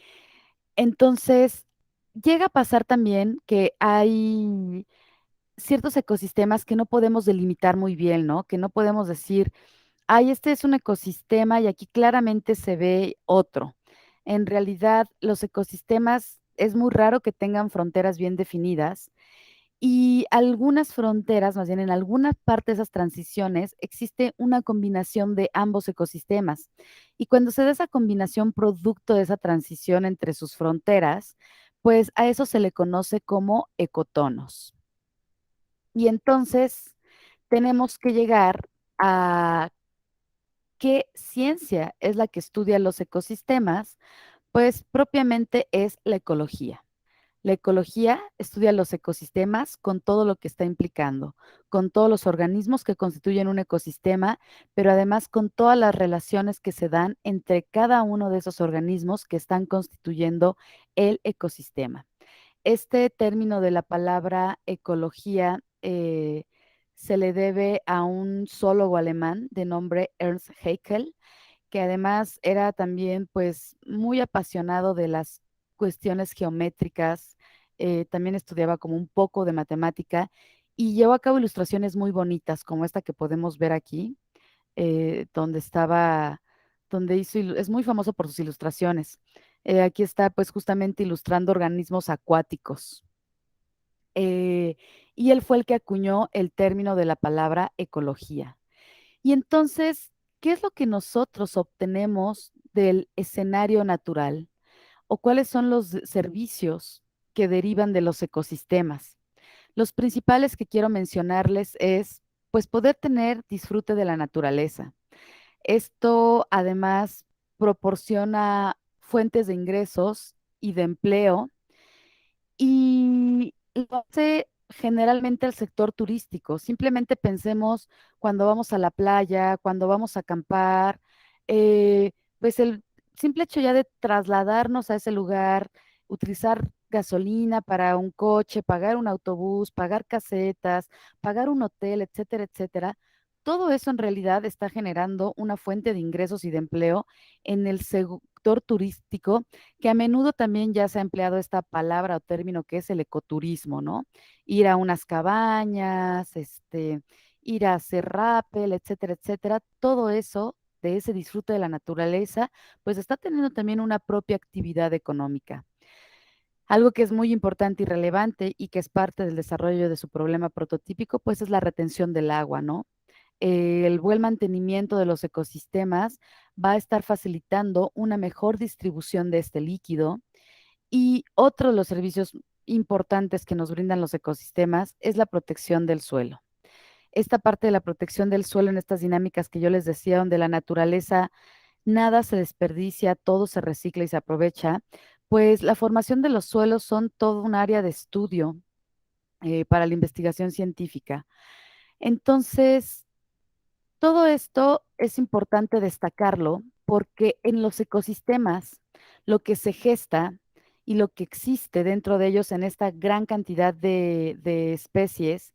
entonces, llega a pasar también que hay ciertos ecosistemas que no podemos delimitar muy bien, ¿no? Que no podemos decir, ay, este es un ecosistema y aquí claramente se ve otro. En realidad, los ecosistemas es muy raro que tengan fronteras bien definidas y algunas fronteras, más bien en alguna parte de esas transiciones, existe una combinación de ambos ecosistemas. Y cuando se da esa combinación producto de esa transición entre sus fronteras, pues a eso se le conoce como ecotonos. Y entonces tenemos que llegar a qué ciencia es la que estudia los ecosistemas, pues propiamente es la ecología. La ecología estudia los ecosistemas con todo lo que está implicando, con todos los organismos que constituyen un ecosistema, pero además con todas las relaciones que se dan entre cada uno de esos organismos que están constituyendo el ecosistema. Este término de la palabra ecología se le debe a un zoólogo alemán de nombre Ernst Haeckel, que además era también pues muy apasionado de las cuestiones geométricas, también estudiaba como un poco de matemática y llevó a cabo ilustraciones muy bonitas como esta que podemos ver aquí, donde estaba, donde hizo, es muy famoso por sus ilustraciones. Aquí está pues justamente ilustrando organismos acuáticos. eh, y él fue el que acuñó el término de la palabra ecología. Y entonces, ¿qué es lo que nosotros obtenemos del escenario natural? ¿O cuáles son los servicios que derivan de los ecosistemas? Los principales que quiero mencionarles es, pues, poder tener disfrute de la naturaleza. Esto además proporciona fuentes de ingresos y de empleo y lo hace generalmente el sector turístico. Simplemente pensemos cuando vamos a la playa, cuando vamos a acampar, pues el simple hecho ya de trasladarnos a ese lugar, utilizar gasolina para un coche, pagar un autobús, pagar casetas, pagar un hotel, etcétera, etcétera. Todo eso en realidad está generando una fuente de ingresos y de empleo en el sector turístico, que a menudo también ya se ha empleado esta palabra o término que es el ecoturismo, ¿no? Ir a unas cabañas, ir a hacer rappel, etcétera, etcétera. Todo eso de ese disfrute de la naturaleza, pues está teniendo también una propia actividad económica. Algo que es muy importante y relevante y que es parte del desarrollo de su problema prototípico, pues es la retención del agua, ¿no? El buen mantenimiento de los ecosistemas va a estar facilitando una mejor distribución de este líquido. Y otro de los servicios importantes que nos brindan los ecosistemas es la protección del suelo. Esta parte de la protección del suelo en estas dinámicas que yo les decía, donde la naturaleza nada se desperdicia, todo se recicla y se aprovecha, pues la formación de los suelos son todo un área de estudio para la investigación científica. Entonces, todo esto es importante destacarlo porque en los ecosistemas lo que se gesta y lo que existe dentro de ellos en esta gran cantidad de especies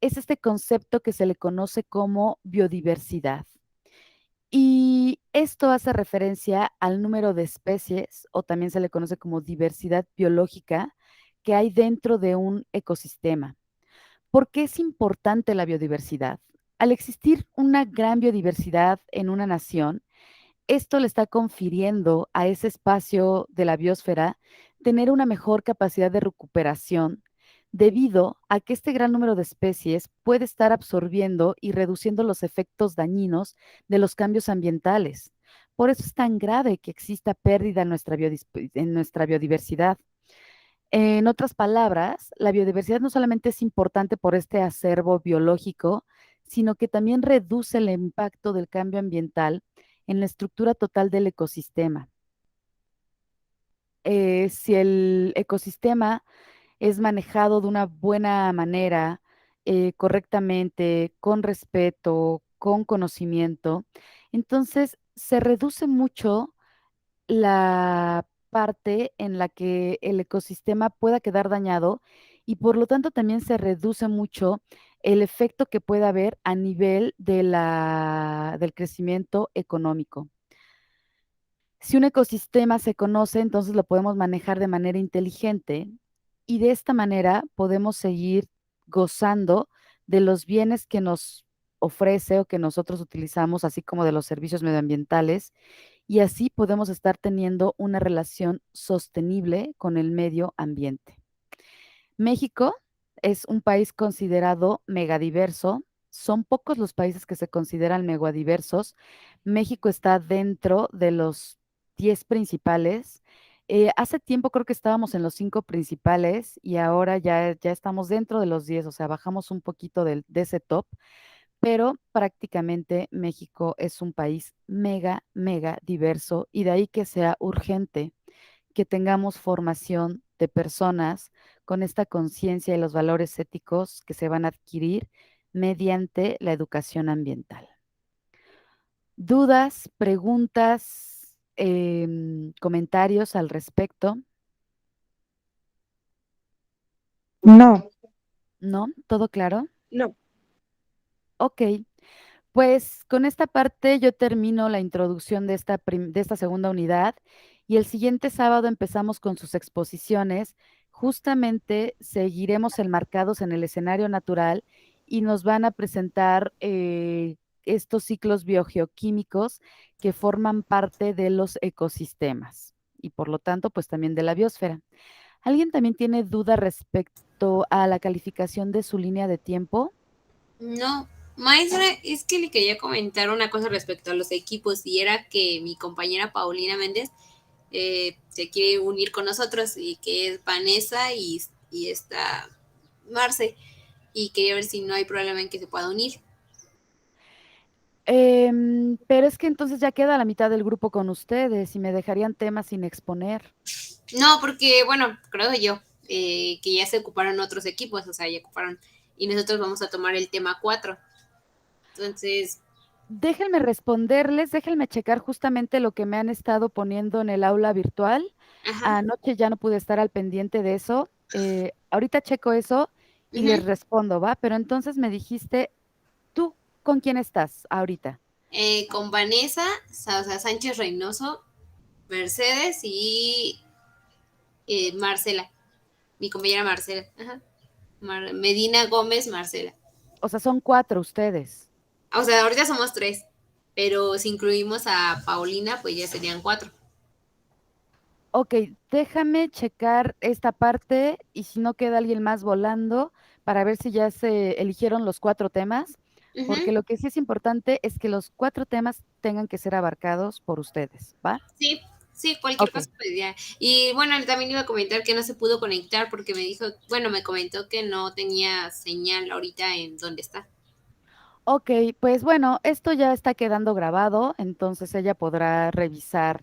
es este concepto que se le conoce como biodiversidad. Y esto hace referencia al número de especies, o también se le conoce como diversidad biológica, que hay dentro de un ecosistema. ¿Por qué es importante la biodiversidad? Al existir una gran biodiversidad en una nación, esto le está confiriendo a ese espacio de la biosfera tener una mejor capacidad de recuperación debido a que este gran número de especies puede estar absorbiendo y reduciendo los efectos dañinos de los cambios ambientales. Por eso es tan grave que exista pérdida en nuestra biodiversidad. En otras palabras, la biodiversidad no solamente es importante por este acervo biológico, sino que también reduce el impacto del cambio ambiental en la estructura total del ecosistema. Si el ecosistema es manejado de una buena manera, correctamente, con respeto, con conocimiento, entonces se reduce mucho la parte en la que el ecosistema pueda quedar dañado y por lo tanto también se reduce mucho el efecto que pueda haber a nivel del crecimiento económico. Si un ecosistema se conoce, entonces lo podemos manejar de manera inteligente y de esta manera podemos seguir gozando de los bienes que nos ofrece o que nosotros utilizamos, así como de los servicios medioambientales, y así podemos estar teniendo una relación sostenible con el medio ambiente. México es un país considerado megadiverso. Son pocos los países que se consideran megadiversos. México está dentro de los 10 principales. Hace tiempo creo que estábamos en los 5 principales y ahora ya estamos dentro de los 10, o sea, bajamos un poquito de ese top, pero prácticamente México es un país mega diverso y de ahí que sea urgente que tengamos formación de personas con esta conciencia y los valores éticos que se van a adquirir mediante la educación ambiental. ¿Dudas, preguntas, comentarios al respecto? No. ¿No? ¿Todo claro? No, Ok. Pues con esta parte yo termino la introducción de esta segunda unidad y el siguiente sábado empezamos con sus exposiciones. Justamente seguiremos enmarcados en el escenario natural y nos van a presentar estos ciclos biogeoquímicos que forman parte de los ecosistemas y por lo tanto pues también de la biosfera. ¿Alguien también tiene duda respecto a la calificación de su línea de tiempo? No, maestra, es que le quería comentar una cosa respecto a los equipos y era que mi compañera Paulina Méndez se quiere unir con nosotros y que es Vanessa y esta Marce y quería ver si no hay problema en que se pueda unir. Pero es que entonces ya queda la mitad del grupo con ustedes y me dejarían temas sin exponer. No, porque bueno, creo yo que ya se ocuparon otros equipos, o sea, ya ocuparon y nosotros vamos a tomar el tema 4. Entonces, Déjenme responderles, déjenme checar justamente lo que me han estado poniendo en el aula virtual Ajá. Anoche ya no pude estar al pendiente de eso. Ahorita checo eso y les Ujú. respondo, ¿va? Pero entonces me dijiste, ¿tú con quién estás ahorita? Con Vanessa, o sea, Sánchez Reynoso, Mercedes y Marcela, mi compañera Marcela. Ajá. Medina Gómez, Marcela. O sea, son 4 ustedes. O sea, ahorita somos 3, pero si incluimos a Paulina, pues ya serían 4. Ok, déjame checar esta parte y si no queda alguien más volando para ver si ya se eligieron los 4 temas, porque Ujú. lo que sí es importante es que los 4 temas tengan que ser abarcados por ustedes, ¿va? Sí, sí, cualquier Ok, cosa pues ya. Y bueno, él también iba a comentar que no se pudo conectar porque me dijo, bueno, me comentó que no tenía señal ahorita en donde está. ok, pues bueno, esto ya está quedando grabado, entonces ella podrá revisar